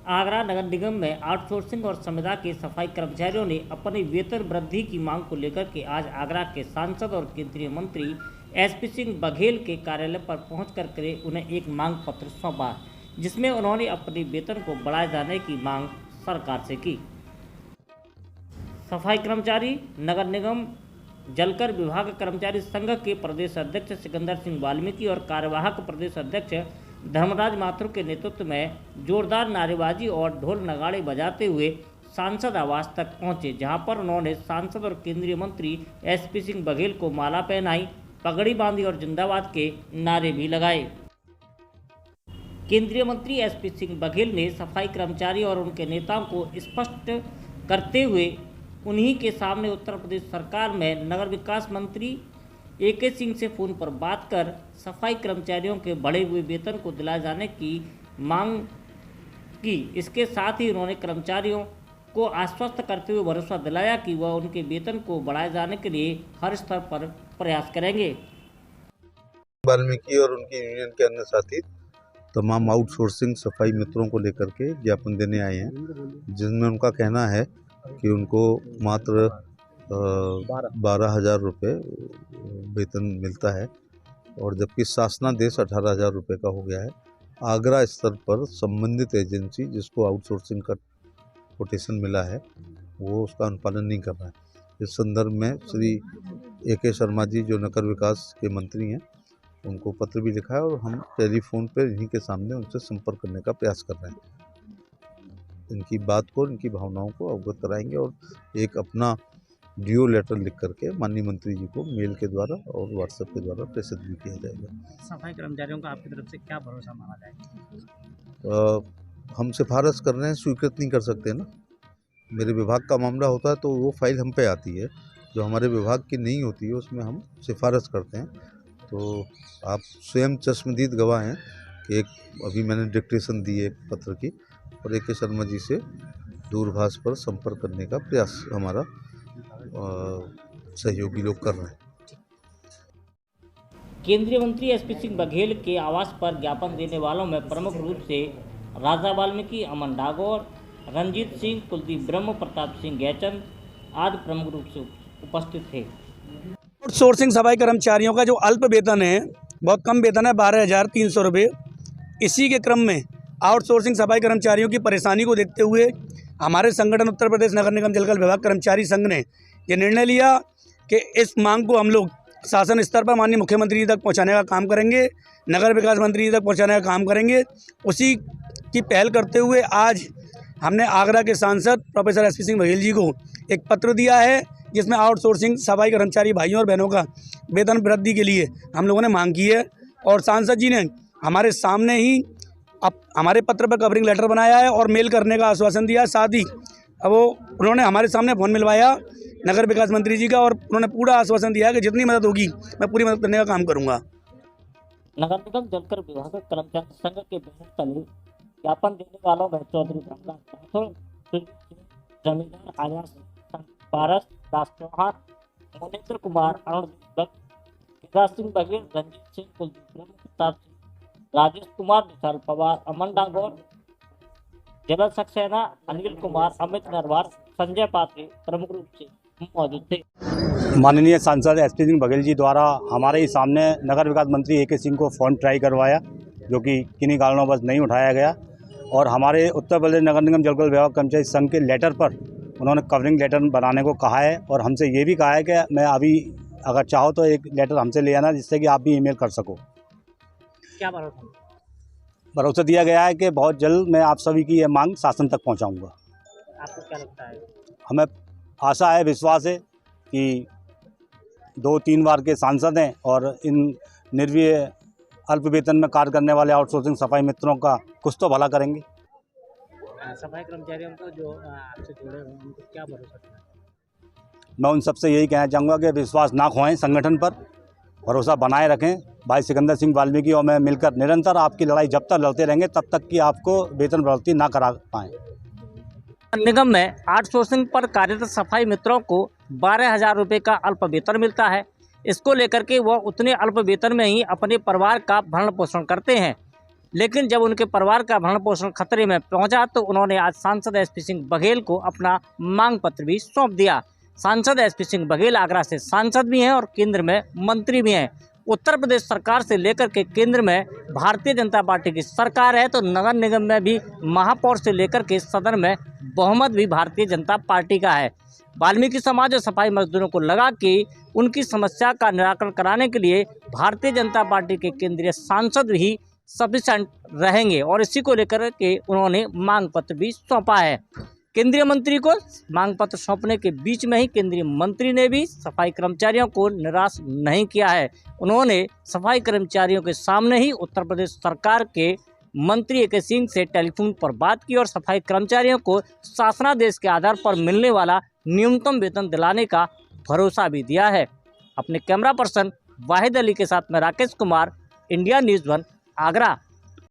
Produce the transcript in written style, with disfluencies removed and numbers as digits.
आगरा नगर निगम में आउटसोर्सिंग और संविदा के सफाई कर्मचारियों ने अपनी वेतन वृद्धि की मांग को लेकर के आज आगरा के सांसद और केंद्रीय मंत्री एसपी सिंह बघेल के कार्यालय पर पहुंचकर के उन्हें एक मांग पत्र सौंपा, जिसमें उन्होंने अपने वेतन को बढ़ाए जाने की मांग सरकार से की। सफाई कर्मचारी नगर निगम जलकर विभाग कर्मचारी संघ के प्रदेश अध्यक्ष सिकंदर सिंह वाल्मीकि और कार्यवाहक प्रदेश अध्यक्ष धर्मराज माथुर के नेतृत्व में जोरदार नारेबाजी और ढोल नगाड़े बजाते हुए सांसद आवास तक पहुंचे, जहां पर उन्होंने सांसद और केंद्रीय मंत्री एसपी सिंह बघेल को माला पहनाई, पगड़ी बांधी और जिंदाबाद के नारे भी लगाए। केंद्रीय मंत्री एसपी सिंह बघेल ने सफाई कर्मचारी और उनके नेताओं को स्पष्ट करते हुए उन्हीं के सामने उत्तर प्रदेश सरकार में नगर विकास मंत्री एके सिंह से फ़ोन पर बात कर सफाई कर्मचारियों के बढ़े हुए वेतन को दिलाए जाने की मांग की। इसके साथ ही उन्होंने कर्मचारियों को आश्वस्त करते हुए भरोसा दिलाया कि वह उनके वेतन को बढ़ाए जाने के लिए हर स्तर पर प्रयास करेंगे। वाल्मीकि और उनकी यूनियन के अन्य साथी तमाम आउटसोर्सिंग सफाई मित्रों को लेकर के ज्ञापन देने आए हैं, जिनमें उनका कहना है कि उनको मात्र 12,000 रुपये वेतन मिलता है और जबकि शासनादेश 18,000 रुपये का हो गया है। आगरा स्तर पर संबंधित एजेंसी जिसको आउटसोर्सिंग का कोटेशन मिला है वो उसका अनुपालन नहीं कर रहा है। इस संदर्भ में श्री एके शर्मा जी जो नगर विकास के मंत्री हैं उनको पत्र भी लिखा है और हम टेलीफोन पर इन्हीं के सामने उनसे संपर्क करने का प्रयास कर रहे हैं। इनकी बात को, इनकी भावनाओं को अवगत कराएंगे और एक अपना डिओ लेटर लिख करके माननीय मंत्री जी को मेल के द्वारा और व्हाट्सएप के द्वारा प्रेषित भी किया जाएगा। सफाई कर्मचारियों का आपकी तरफ से क्या भरोसा माना जाएगा? हम सिफारिश कर रहे हैं, स्वीकृत नहीं कर सकते ना। मेरे विभाग का मामला होता है तो वो फाइल हम पे आती है, जो हमारे विभाग की नहीं होती है उसमें हम सिफारिश करते हैं। तो आप स्वयं चश्मदीद गवाह हैं कि अभी मैंने डिक्टेशन दी है पत्र की और एके शर्मा जी से दूरभाष पर संपर्क करने का प्रयास हमारा सहयोगी लोग कर रहे हैं। केंद्रीय मंत्री एसपी सिंह बघेल के आवास पर ज्ञापन देने वालों में प्रमुख रूप से राजा वाल्मीकि, अमन डागोर, रंजीत सिंह, कुलदीप ब्रह्म, प्रताप सिंह गैचन आदि प्रमुख रूप से उपस्थित थे। आउटसोर्सिंग सफाई कर्मचारियों का जो अल्प वेतन है, बहुत कम वेतन है, 12,300 रुपये। इसी के क्रम में आउटसोर्सिंग सफाई कर्मचारियों की परेशानी को देखते हुए हमारे संगठन उत्तर प्रदेश नगर निगम जलकर विभाग कर्मचारी संघ ने ये निर्णय लिया कि इस मांग को हम लोग शासन स्तर पर माननीय मुख्यमंत्री जी तक पहुंचाने का काम करेंगे, नगर विकास मंत्री जी तक पहुंचाने का काम करेंगे। उसी की पहल करते हुए आज हमने आगरा के सांसद प्रोफेसर एसपी सिंह बघेल जी को एक पत्र दिया है, जिसमें आउटसोर्सिंग सफाई कर्मचारी भाइयों और बहनों का वेतन वृद्धि के लिए हम लोगों ने मांग की है और सांसद जी ने हमारे सामने ही अब हमारे पत्र पर कवरिंग लेटर बनाया है और मेल करने का आश्वासन दिया। साथ ही अब उन्होंने हमारे सामने फ़ोन मिलवाया नगर विकास मंत्री जी का और उन्होंने पूरा आश्वासन दिया कि जितनी मदद होगी मैं पूरी मदद करने का काम करूँगा। नगर निगम जलकर विभाग कर्मचारी संघ के बैनर तले ज्ञापन देने वालों में चौधरी धर्मराज माथुर, जमींदार आजाद पारस, दास चौहान, मोनेन्द्र कुमार, अरुण दीपक, केदार सिंह बघेल, रंजीत सिंह, कुलदीप ब्रह्म, प्रताप सिंह, राजेश कुमार, विशाल पवार, अमन डांगोर, जबल सक्सेना, अनिल कुमार, अमित नरवार, संजय पात्रे प्रमुख रूप से मौजूद थे। माननीय सांसद एसपी सिंह बघेल जी द्वारा हमारे ही सामने नगर विकास मंत्री एके सिंह को फ़ोन ट्राई करवाया, जो कि किन्हीं कारणों नहीं उठाया गया और हमारे उत्तर प्रदेश नगर निगम जलकर विभाग कर्मचारी संघ के लेटर पर उन्होंने कवरिंग लेटर बनाने को कहा है और हमसे ये भी कहा है कि मैं अभी अगर चाहो तो एक लेटर हमसे ले आना, जिससे कि आप भी ईमेल कर सको। क्या भरोसा? भरोसा दिया गया है कि बहुत जल्द मैं आप सभी की ये मांग शासन तक पहुंचाऊंगा। आपको क्या लगता है? हमें आशा है, विश्वास है कि 2-3 बार के सांसद हैं और इन निर्वीय अल्प वेतन में कार्य करने वाले आउटसोर्सिंग सफाई मित्रों का कुछ तो भला करेंगे। सफाई कर्मचारियों को जो आपसे जुड़े हुए उनको क्या भरोसा देना? मैं उन सबसे यही कहना चाहूँगा कि विश्वास ना खोएं, संगठन पर भरोसा बनाए रखें। भाई सिकंदर सिंह वाल्मीकि और मैं मिलकर निरंतर आपकी लड़ाई जब तक लड़ते रहेंगे तब तक कि आपको वेतन वृद्धि ना करा पाएँ। निगम में आउटसोर्सिंग पर कार्यरत सफाई मित्रों को 12,000 रुपये का अल्प वेतन मिलता है। इसको लेकर के वह उतने अल्प वेतन में ही अपने परिवार का भरण पोषण करते हैं। लेकिन जब उनके परिवार का भरण पोषण खतरे में पहुंचा तो उन्होंने आज सांसद एसपी सिंह बघेल को अपना मांग पत्र भी सौंप दिया। सांसद एसपी सिंह बघेल आगरा से सांसद भी हैं और केंद्र में मंत्री भी हैं। उत्तर प्रदेश सरकार से लेकर के केंद्र में भारतीय जनता पार्टी की सरकार है, तो नगर निगम में भी महापौर से लेकर के सदन में बहुमत भी भारतीय जनता पार्टी का है। वाल्मीकि समाज और सफाई मजदूरों को लगा कि उनकी समस्या का निराकरण कराने के लिए भारतीय जनता पार्टी के केंद्रीय सांसद ही सफिशिएंट रहेंगे और इसी को लेकर के उन्होंने मांग पत्र भी सौंपा है। केंद्रीय मंत्री को मांग पत्र सौंपने के बीच में ही केंद्रीय मंत्री ने भी सफाई कर्मचारियों को निराश नहीं किया है। उन्होंने सफाई कर्मचारियों के सामने ही उत्तर प्रदेश सरकार के मंत्री ए के सिंह से टेलीफोन पर बात की और सफाई कर्मचारियों को शासनादेश के आधार पर मिलने वाला न्यूनतम वेतन दिलाने का भरोसा भी दिया है। अपने कैमरा पर्सन वाहिद अली के साथ मैं राकेश कुमार, इंडिया न्यूज़ 1 आगरा।